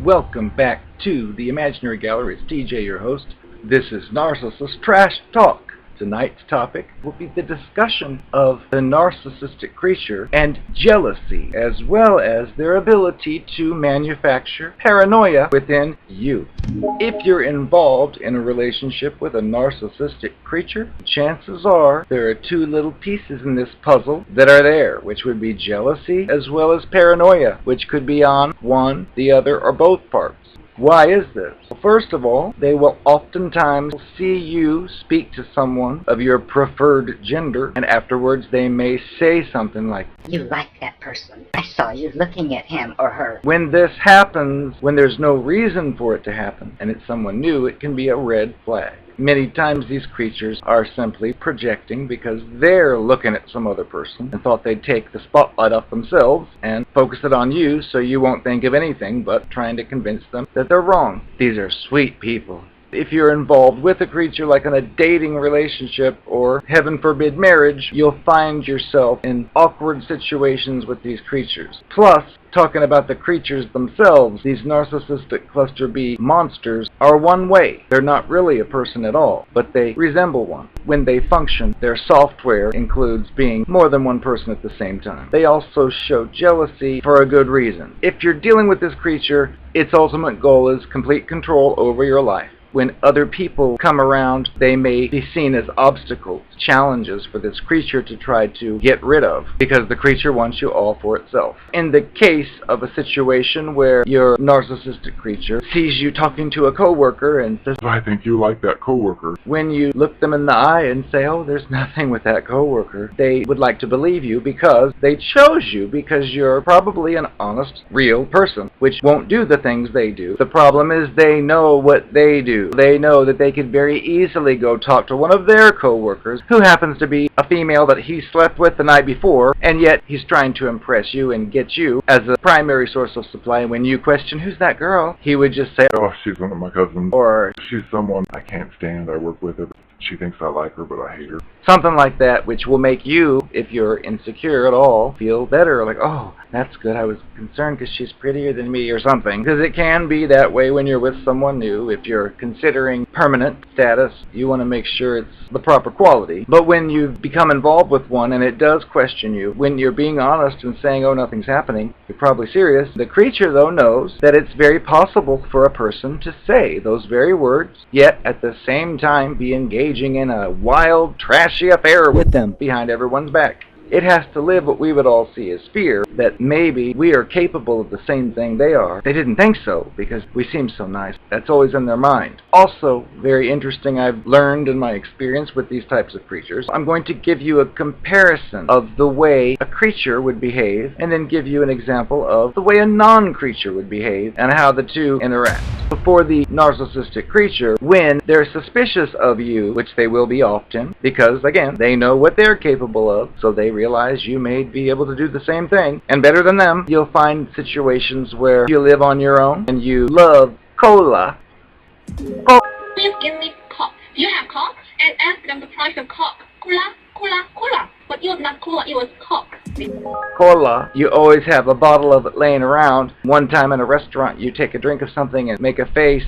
welcome back to the Imaginary Gallery. It's TJ, your host. This is Narcissist Trash Talk. Tonight's topic will be the discussion of the narcissistic creature and jealousy, as well as their ability to manufacture paranoia within you. If you're involved in a relationship with a narcissistic creature, chances are there are two little pieces in this puzzle that are there, which would be jealousy as well as paranoia, which could be on one, the other, or both parts. Why is this? Well, first of all, they will oftentimes see you speak to someone of your preferred gender, and afterwards they may say something like, "You like that person. I saw you looking at him or her." When this happens, when there's no reason for it to happen, and it's someone new, it can be a red flag. Many times these creatures are simply projecting because they're looking at some other person and thought they'd take the spotlight off themselves and focus it on you so you won't think of anything but trying to convince them that they're wrong. These are sweet people. If you're involved with a creature like in a dating relationship or, heaven forbid, marriage, you'll find yourself in awkward situations with these creatures. Plus, talking about the creatures themselves, these narcissistic cluster B monsters are one way. They're not really a person at all, but they resemble one. When they function, their software includes being more than one person at the same time. They also show jealousy for a good reason. If you're dealing with this creature, its ultimate goal is complete control over your life. When other people come around, they may be seen as obstacles, challenges for this creature to try to get rid of, because the creature wants you all for itself. In the case of a situation where your narcissistic creature sees you talking to a coworker and says, "I think you like that coworker," when you look them in the eye and say, "Oh, there's nothing with that coworker," they would like to believe you because they chose you because you're probably an honest, real person, which won't do the things they do. The problem is they know what they do. They know that they could very easily go talk to one of their coworkers who happens to be a female that he slept with the night before, and yet he's trying to impress you and get you as a primary source of supply. And when you question, "Who's that girl?" he would just say, "Oh, she's one of my cousins," or "She's someone I can't stand. I work with her. She thinks I like her, but I hate her." Something like that, which will make you, if you're insecure at all, feel better. Like, "Oh, that's good. I was concerned because she's prettier than me," or something. Because it can be that way when you're with someone new. If you're considering permanent status, you want to make sure it's the proper quality. But when you become involved with one and it does question you, when you're being honest and saying, "Oh, nothing's happening," you're probably serious. The creature, though, knows that it's very possible for a person to say those very words, yet at the same time be engaging in a wild, trashy affair with them behind everyone's back. It has to live what we would all see as fear, that maybe we are capable of the same thing they are. They didn't think so because we seem so nice. That's always in their mind. Also, very interesting, I've learned in my experience with these types of creatures, I'm going to give you a comparison of the way a creature would behave, and then give you an example of the way a non-creature would behave and how the two interact. For the narcissistic creature, when they're suspicious of you, which they will be often, because, again, they know what they're capable of, so they realize you may be able to do the same thing, and better than them, you'll find situations where you live on your own, and you love cola. Please give me coke. Do you have coke? And ask them the price of coke. Cola, cola, cola. But it was not cola, it was coke. Cola, you always have a bottle of it laying around. One time in a restaurant, you take a drink of something and make a face,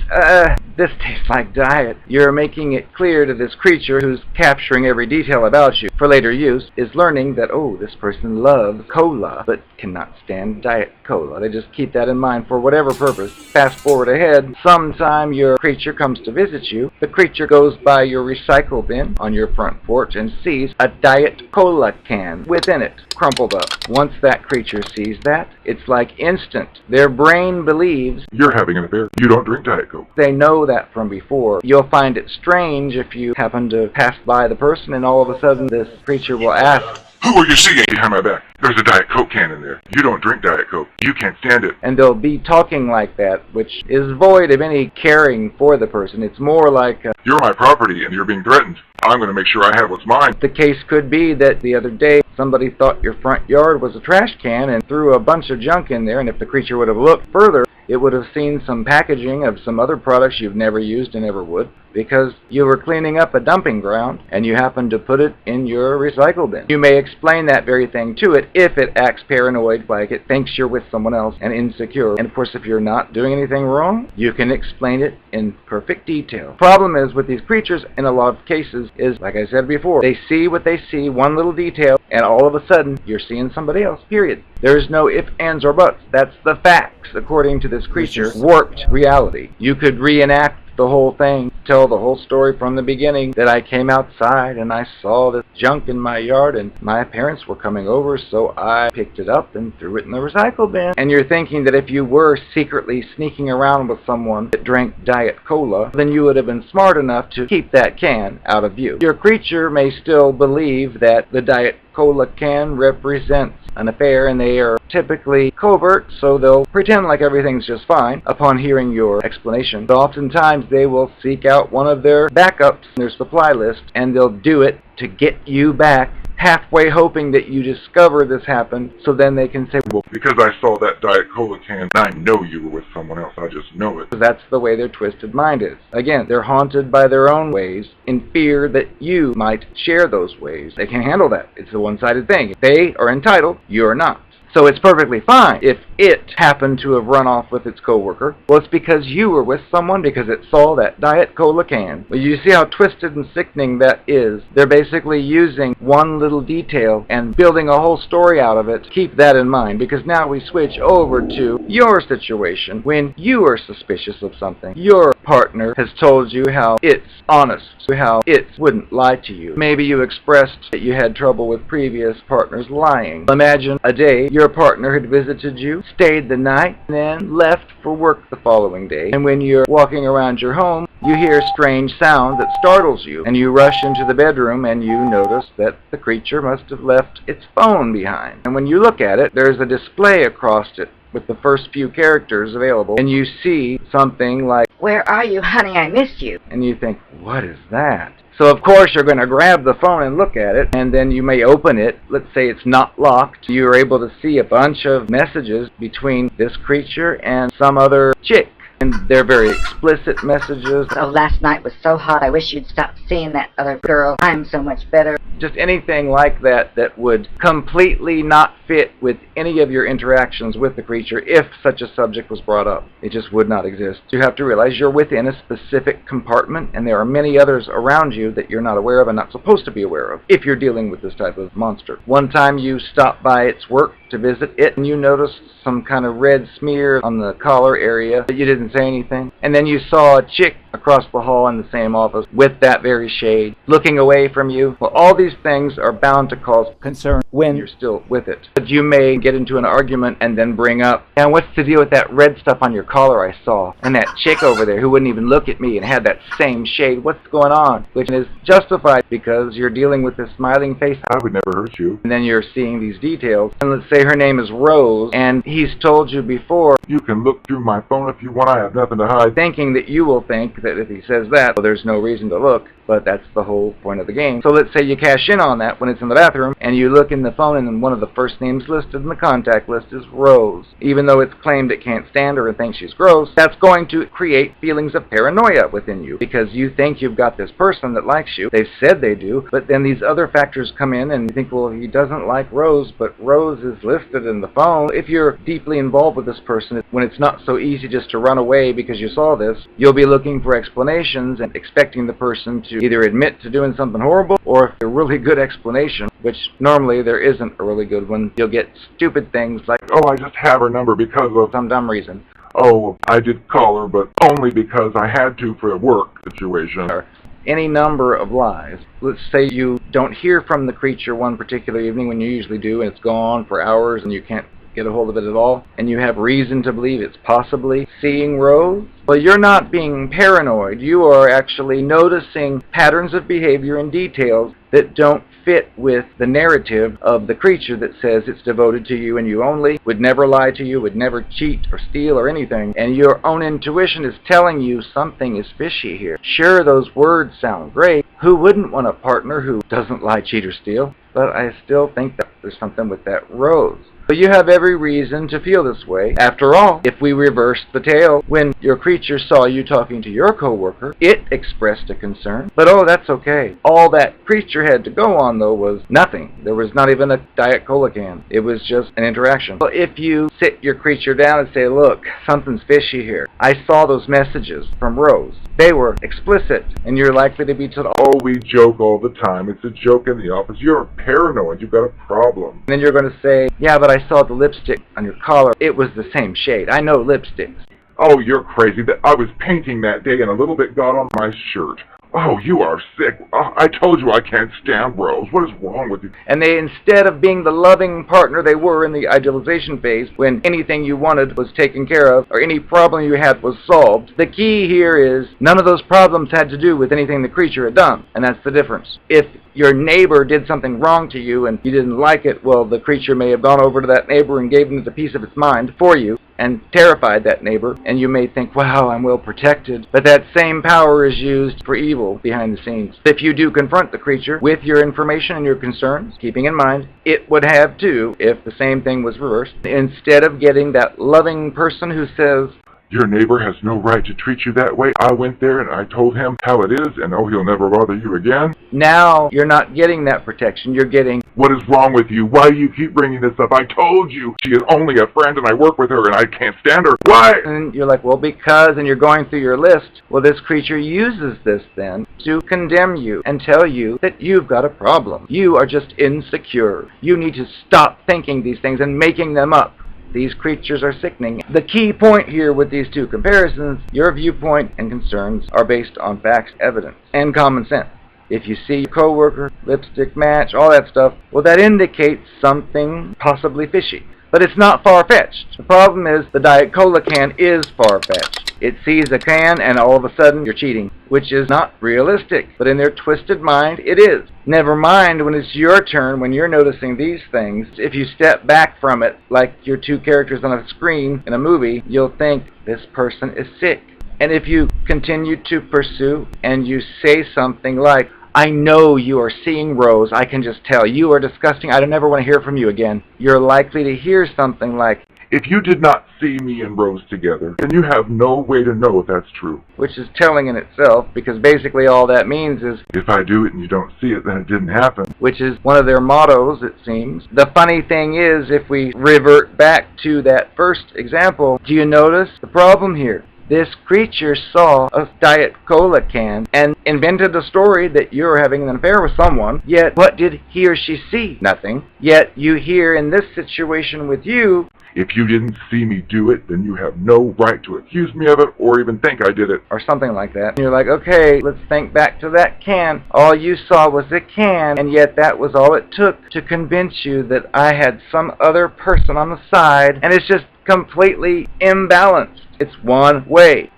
this tastes like diet. You're making it clear to this creature who's capturing every detail about you for later use, is learning that, oh, this person loves cola, but cannot stand diet cola. They just keep that in mind for whatever purpose. Fast forward ahead, sometime your creature comes to visit you. The creature goes by your recycle bin on your front porch and sees a diet cola can within it, crumpled up. Once that creature sees that, it's like instant. Their brain believes "You're having an affair. You don't drink Diet Coke." they know that from before. You'll find it strange if you happen to pass by the person and all of a sudden this creature will ask, "Who are you seeing behind my back? There's a Diet Coke can in there. You don't drink Diet Coke. You can't stand it." and they'll be talking like that, which is void of any caring for the person. It's more like "You're my property and you're being threatened. I'm going to make sure I have what's mine." the case could be that the other day somebody thought your front yard was a trash can and threw a bunch of junk in there, and if the creature would have looked further, it would have seen some packaging of some other products you've never used and never would, because you were cleaning up a dumping ground and you happened to put it in your recycle bin. You may explain that very thing to it if it acts paranoid, like it thinks you're with someone else and insecure. And of course, if you're not doing anything wrong, you can explain it in perfect detail. The problem is with these creatures, in a lot of cases, is, like I said before, they see what they see, one little detail, and all of a sudden, you're seeing somebody else, period. There's no ifs, ands, or buts. That's the facts, according to this creature. Warped reality. You could reenact the whole thing, tell the whole story from the beginning, that I came outside and I saw this junk in my yard and my parents were coming over, so I picked it up and threw it in the recycle bin. And you're thinking that if you were secretly sneaking around with someone that drank Diet Cola, then you would have been smart enough to keep that can out of view. Your creature may still believe that the Diet Cola can represents an affair, and they are typically covert, so they'll pretend like everything's just fine upon hearing your explanation. But oftentimes they will seek out one of their backups in their supply list, and they'll do it to get you back, halfway hoping that you discover this happened, so then they can say, well, because I saw that Diet Cola can, I know you were with someone else. I just know it. That's the way their twisted mind is. Again, they're haunted by their own ways in fear that you might share those ways. They can handle that. It's a one-sided thing. They are entitled, you are not. So it's perfectly fine if it happened to have run off with its coworker. Well, it's because you were with someone because it saw that Diet Cola can. Well, you see how twisted and sickening that is. They're basically using one little detail and building a whole story out of it. Keep that in mind, because now we switch over to your situation when you are suspicious of something. Your partner has told you how it's honest, how it wouldn't lie to you. Maybe you expressed that you had trouble with previous partners lying. Imagine a day your partner had visited you, stayed the night, and then left for work the following day. And when you're walking around your home, you hear a strange sound that startles you, and you rush into the bedroom and you notice that the creature must have left its phone behind. And when you look at it, there's a display across it with the first few characters available, and you see something like, "Where are you, honey? I missed you." and you think, what is that? So of course you're going to grab the phone and look at it, and then you may open it. Let's say it's not locked. You're able to see a bunch of messages between this creature and some other chick. And they're very explicit messages. "Oh, last night was so hot. I wish you'd stop seeing that other girl. I'm so much better." Just anything like that that would completely not fit with any of your interactions with the creature if such a subject was brought up. It just would not exist. You have to realize you're within a specific compartment, and there are many others around you that you're not aware of and not supposed to be aware of if you're dealing with this type of monster. One time you stopped by its work to visit it, and you noticed some kind of red smear on the collar area, but you didn't say anything. And then you saw a chick across the hall in the same office with that very shade looking away from you. Well, all these things are bound to cause concern when you're still with it. But you may get into an argument and then bring up, "And what's the deal with that red stuff on your collar I saw? And that chick over there who wouldn't even look at me and had that same shade, what's going on?" Which is justified because you're dealing with this smiling face. I would never hurt you. And then you're seeing these details. And let's say her name is Rose, and he's told you before, You can look through my phone if you want. I have nothing to hide. thinking that you will think that if he says that, well, there's no reason to look. But that's the whole point of the game. So let's say you cash in on that when it's in the bathroom, and you look in the phone, and one of the first names listed in the contact list is Rose. Even though it's claimed it can't stand her and thinks she's gross, that's going to create feelings of paranoia within you, because you think you've got this person that likes you. They've said they do, but then these other factors come in, and you think, well, he doesn't like Rose, but Rose is listed in the phone. If you're deeply involved with this person, when it's not so easy just to run away because you saw this, you'll be looking for explanations and expecting the person to either admit to doing something horrible, or a really good explanation, which normally there isn't a really good one. You'll get stupid things like, Oh, I just have her number because of... some dumb reason. Oh, I did call her, but only because I had to for a work situation. Or any number of lies. Let's say you don't hear from the creature one particular evening when you usually do, and it's gone for hours and you can't get a hold of it at all, and you have reason to believe it's possibly seeing Rose. Well, you're not being paranoid. You are actually noticing patterns of behavior and details that don't fit with the narrative of the creature that says it's devoted to you and you only, would never lie to you, would never cheat or steal or anything. And your own intuition is telling you something is fishy here. Sure, those words sound great. Who wouldn't want a partner who doesn't lie, cheat, or steal? but I still think that there's something with that rose. But you have every reason to feel this way. After all, if we reverse the tale, when your creature saw you talking to your coworker, it expressed a concern. But oh, that's okay. All that creature had to go on, though, was nothing. There was not even a Diet Cola can. It was just an interaction. Well, if you sit your creature down and say, look, something's fishy here. I saw those messages from Rose. They were explicit, and you're likely to be told, Oh, we joke all the time. It's a joke in the office. You're paranoid. You've got a problem. and then you're going to say, yeah, but I saw the lipstick on your collar. It was the same shade. I know lipsticks. Oh, you're crazy. I was painting that day and a little bit got on my shirt. Oh, you are sick. Oh, I told you I can't stand Rose. What is wrong with you? And they, instead of being the loving partner they were in the idealization phase, when anything you wanted was taken care of, or any problem you had was solved, the key here is none of those problems had to do with anything the creature had done, and that's the difference. If your neighbor did something wrong to you and you didn't like it, well, the creature may have gone over to that neighbor and gave him the piece of its mind for you, and terrified that neighbor, and you may think, wow, I'm well protected. But that same power is used for evil behind the scenes. If you do confront the creature with your information and your concerns, keeping in mind, it would have too if the same thing was reversed. Instead of getting that loving person who says, your neighbor has no right to treat you that way. I went there and I told him how it is, and oh, he'll never bother you again. now you're not getting that protection. You're getting, What is wrong with you? Why do you keep bringing this up? I told you. She is only a friend and I work with her and I can't stand her. Why? and you're like, well, because, and you're going through your list. Well, this creature uses this then to condemn you and tell you that you've got a problem. You are just insecure. You need to stop thinking these things and making them up. These creatures are sickening. The key point here with these two comparisons, your viewpoint and concerns are based on facts, evidence, and common sense. If you see your coworker, lipstick match, all that stuff, well, that indicates something possibly fishy. But it's not far-fetched. The problem is the Diet Cola can is far-fetched. It sees a can and all of a sudden you're cheating, which is not realistic. But in their twisted mind, it is. Never mind when it's your turn, when you're noticing these things. If you step back from it like you're two characters on a screen in a movie, you'll think this person is sick. And if you continue to pursue and you say something like, I know you are seeing Rose, I can just tell, you are disgusting, I don't ever want to hear from you again, you're likely to hear something like, If you did not see me and Rose together, then you have no way to know if that's true. which is telling in itself, because basically all that means is, If I do it and you don't see it, then it didn't happen. which is one of their mottos, it seems. The funny thing is, if we revert back to that first example, do you notice the problem here? This creature saw a Diet Cola can and invented a story that you're having an affair with someone, yet what did he or she see? Nothing. Yet you hear in this situation with you, If you didn't see me do it, then you have no right to accuse me of it or even think I did it. or something like that. And you're like, okay, let's think back to that can. All you saw was a can, and yet that was all it took to convince you that I had some other person on the side, and it's just completely imbalanced. It's one way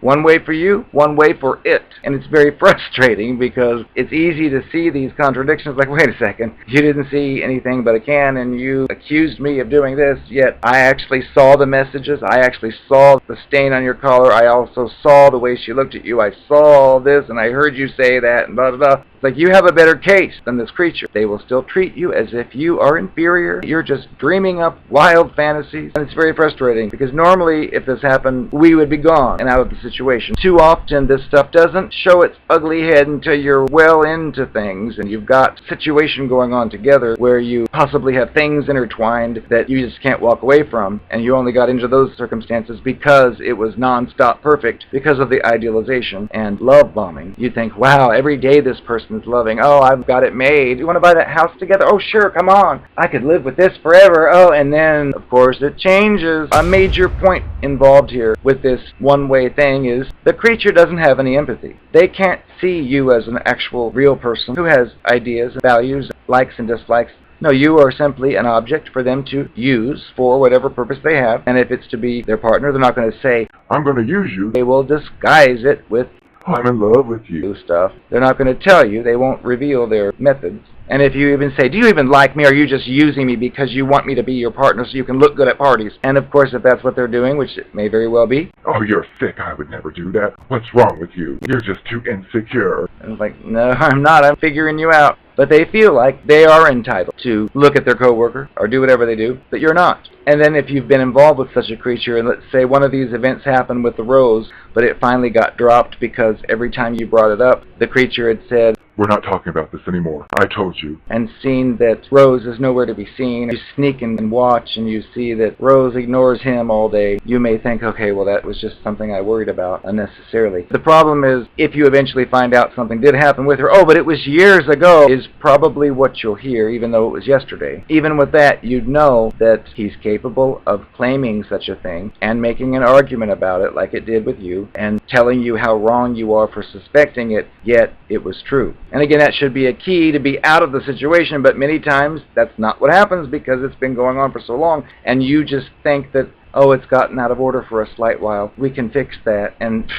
for you, one way for it. And it's very frustrating because it's easy to see these contradictions like, wait a second, you didn't see anything but a can and you accused me of doing this, yet I actually saw the messages, I actually saw the stain on your collar, I also saw the way she looked at you, I saw this and I heard you say that and blah blah blah. It's like you have a better case than this creature. They will still treat you as if you are inferior. You're just dreaming up wild fantasies, and it's very frustrating because normally if this happened, we would be gone and out of the situation. Too often this stuff doesn't show its ugly head until you're well into things and you've got a situation going on together where you possibly have things intertwined that you just can't walk away from, and you only got into those circumstances because it was non-stop perfect because of the idealization and love bombing. You think, wow, every day this person is loving. Oh, I've got it made. You want to buy that house together? Oh, sure, come on. I could live with this forever. Oh, and then, of course, it changes. A major point involved here with this one-way thing is the creature doesn't have any empathy. They can't see you as an actual real person who has ideas, values, likes and dislikes. No, you are simply an object for them to use for whatever purpose they have. And if it's to be their partner, they're not going to say, I'm going to use you. they will disguise it with I'm in love with you. stuff. They're not going to tell you. They won't reveal their methods. And if you even say, do you even like me, or are you just using me because you want me to be your partner so you can look good at parties? And of course, if that's what they're doing, which it may very well be. Oh, you're sick. I would never do that. What's wrong with you? You're just too insecure. And it's like, no, I'm not. I'm figuring you out. But they feel like they are entitled to look at their coworker or do whatever they do, but you're not. And then if you've been involved with such a creature, and let's say one of these events happened with the rose, but it finally got dropped because every time you brought it up, the creature had said, we're not talking about this anymore. I told you. And seen that Rose is nowhere to be seen. You sneak in and watch, and you see that Rose ignores him all day. You may think, okay, well, that was just something I worried about unnecessarily. The problem is, if you eventually find out something did happen with her, oh, but it was years ago, is probably what you'll hear, even though it was yesterday. Even with that, you'd know that he's capable of claiming such a thing and making an argument about it like it did with you, and telling you how wrong you are for suspecting it, yet it was true. And again, that should be a key to be out of the situation, but many times that's not what happens because it's been going on for so long, and you just think that, oh, it's gotten out of order for a slight while. We can fix that, and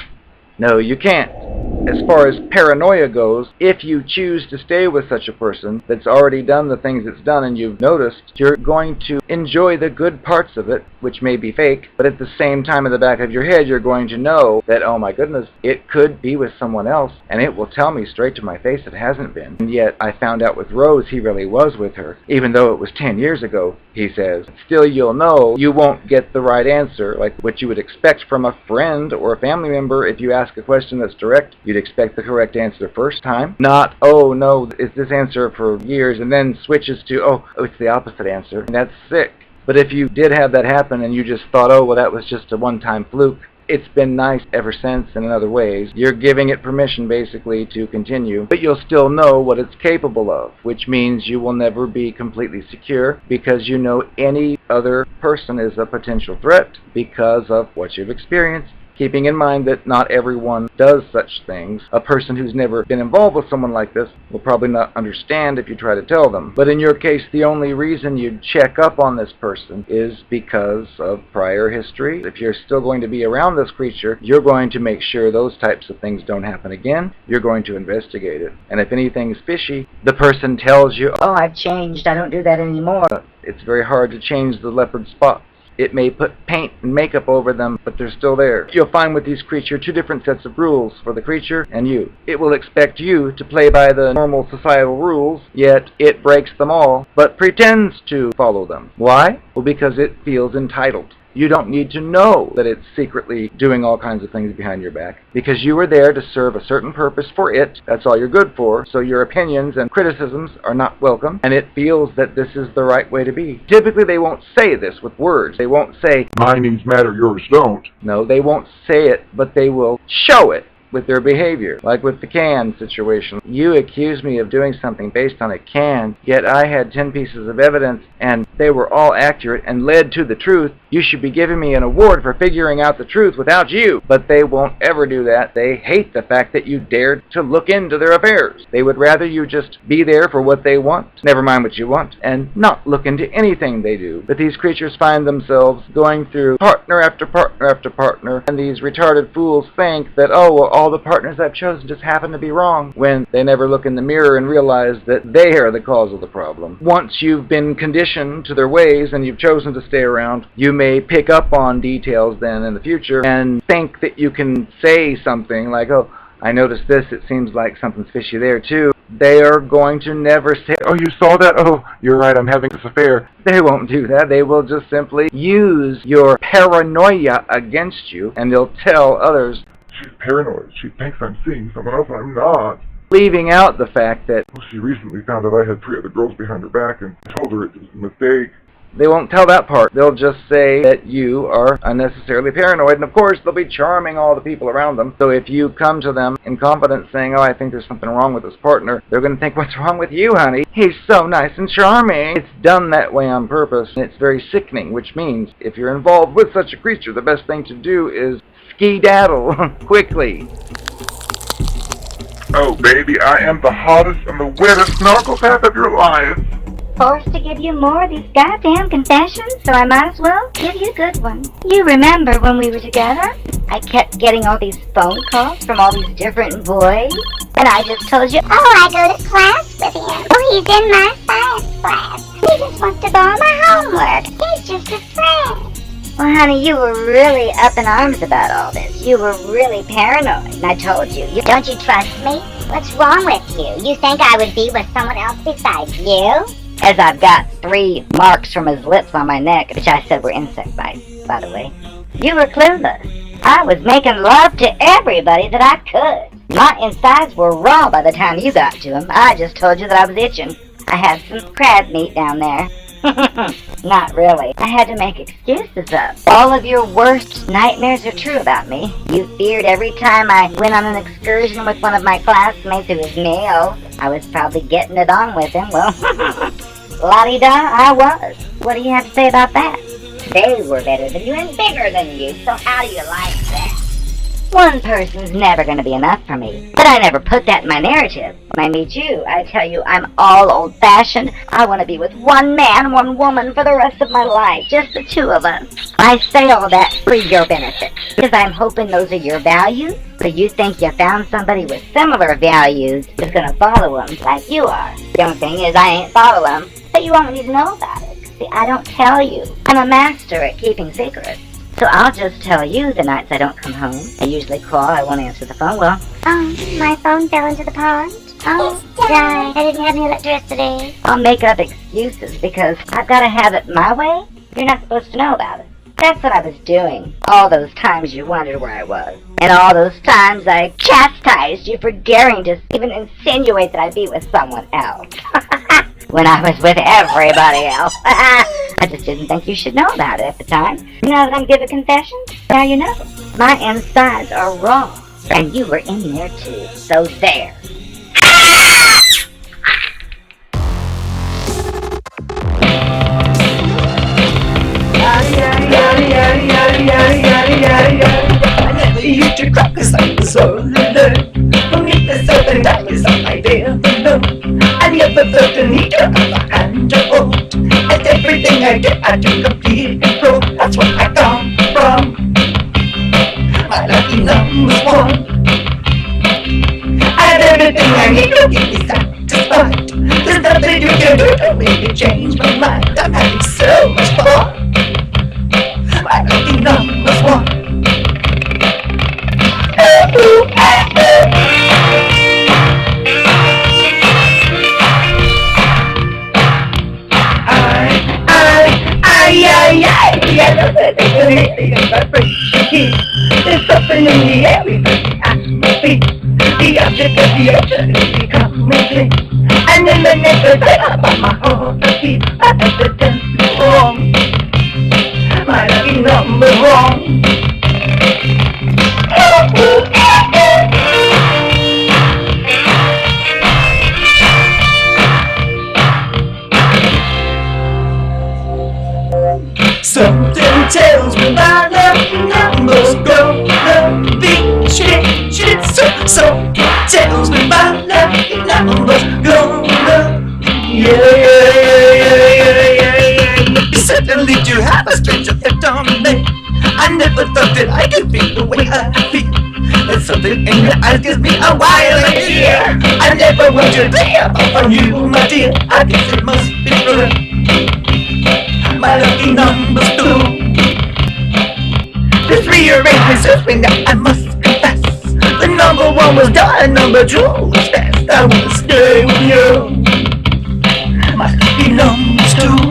no, you can't. As far as paranoia goes, if you choose to stay with such a person that's already done the things it's done and you've noticed, you're going to enjoy the good parts of it, which may be fake, but at the same time in the back of your head, you're going to know that, oh my goodness, it could be with someone else, and it will tell me straight to my face it hasn't been. And yet, I found out with Rose he really was with her, even though it was 10 years ago, he says. Still, you'll know you won't get the right answer, like what you would expect from a friend or a family member. If you ask a question that's direct, you'd expect the correct answer the first time, not, oh no, it's this answer for years, and then switches to, oh, it's the opposite answer, and that's sick. But if you did have that happen and you just thought, oh, well, that was just a one-time fluke, it's been nice ever since and in other ways. You're giving it permission, basically, to continue, but you'll still know what it's capable of, which means you will never be completely secure because you know any other person is a potential threat because of what you've experienced. Keeping in mind that not everyone does such things. A person who's never been involved with someone like this will probably not understand if you try to tell them. But in your case, the only reason you'd check up on this person is because of prior history. If you're still going to be around this creature, you're going to make sure those types of things don't happen again. You're going to investigate it. And if anything's fishy, the person tells you, Oh, I've changed. I don't do that anymore. It's very hard to change the leopard spots. It may put paint and makeup over them, but they're still there. You'll find with these creatures two different sets of rules for the creature and you. It will expect you to play by the normal societal rules, yet it breaks them all, but pretends to follow them. Why? Well, because it feels entitled. You don't need to know that it's secretly doing all kinds of things behind your back, because you were there to serve a certain purpose for it. That's all you're good for, so your opinions and criticisms are not welcome, and it feels that this is the right way to be. Typically, they won't say this with words. They won't say, my needs matter, yours don't. No, they won't say it, but they will show it with their behavior, like with the can situation. You accused me of doing something based on a can, yet I had 10 pieces of evidence, and they were all accurate and led to the truth. You should be giving me an award for figuring out the truth without you. But they won't ever do that. They hate the fact that you dared to look into their affairs. They would rather you just be there for what they want, never mind what you want, and not look into anything they do. But these creatures find themselves going through partner after partner after partner, and these retarded fools think that, oh, well, all the partners I've chosen just happen to be wrong, when they never look in the mirror and realize that they are the cause of the problem. Once you've been conditioned to their ways and you've chosen to stay around, you may pick up on details then in the future and think that you can say something like, oh, I noticed this, it seems like something's fishy there too. They are going to never say, oh, you saw that? Oh, you're right, I'm having this affair. They won't do that. They will just simply use your paranoia against you, and they'll tell others, she's paranoid. She thinks I'm seeing someone else, I'm not. Leaving out the fact that, well, she recently found out I had 3 other girls behind her back and told her it was a mistake. they won't tell that part. They'll just say that you are unnecessarily paranoid, and of course they'll be charming all the people around them. So if you come to them in confidence saying, oh, I think there's something wrong with this partner, they're going to think, what's wrong with you, honey? He's so nice and charming. It's done that way on purpose, and it's very sickening, which means if you're involved with such a creature, the best thing to do is skedaddle quickly. Oh, baby, I am the hottest and the wettest narcopath of your life. Forced to give you more of these goddamn confessions, so I might as well give you a good one. You remember when we were together? I kept getting all these phone calls from all these different boys. And I just told you, Oh, I go to class with him. Oh, he's in my science class. He just wants to borrow my homework. He's just a friend. well, honey, you were really up in arms about all this. You were really paranoid. And I told you. Don't you trust me? What's wrong with you? You think I would be with someone else besides you? As I've got 3 marks from his lips on my neck, which I said were insect bites, by the way. You were clueless. I was making love to everybody that I could. My insides were raw by the time you got to him. I just told you that I was itching. I had some crab meat down there. Not really. I had to make excuses up. All of your worst nightmares are true about me. You feared every time I went on an excursion with one of my classmates who was male, I was probably getting it on with him. Well, la-di-da, I was. What do you have to say about that? They were better than you and bigger than you, so how do you like that? One person's never going to be enough for me. But I never put that in my narrative. When I meet you, I tell you I'm all old-fashioned. I want to be with one man, one woman for the rest of my life. Just the 2 of us. I say all that for your benefit. Because I'm hoping those are your values. So you think you found somebody with similar values who's going to follow them like you are. The only thing is I ain't follow them. But you won't need to know about it. See, I don't tell you. I'm a master at keeping secrets. So I'll just tell you the nights I don't come home. I usually call, I won't answer the phone. Well, Oh, my phone fell into the pond. Oh, died. I didn't have any electricity. I'll make up excuses because I've got to have it my way. You're not supposed to know about it. That's what I was doing. All those times you wondered where I was. And all those times I chastised you for daring to even insinuate that I'd be with someone else. When I was with everybody else. I just didn't think you should know about it at the time. Now that I'm giving confessions, now you know. My insides are raw. And you were in there too. So there. I never used to cry 'cause I was so alone. Don't need the certain that is all I ever know. I never felt the need to have a hand to hold. And everything I did, I took complete control. That's where I come from. My lucky number's 1. I had everything I need to keep me satisfied. There's nothing you can do to make me change my mind. I'm having so much fun. My lucky number's 1. There's something in the air, we feel the atmosphere. The object of the ocean is becoming clear. And in the next day, I find my heart to beat. My evidence is wrong. My lucky number's wrong. Something tells me my lucky number's gonna be shit. Something tells me my lucky number's gonna be You certainly do have a strange effect on me. I never thought that I could feel the way I feel. There's something in your eyes gives me a wild idea. I never want to be apart from you, my dear. I guess it must be true. My lucky number's 2. This rearrangement serves me now, I must confess. The number 1 was done, number 2 was fast. I wanna stay with you. My lucky number's 2.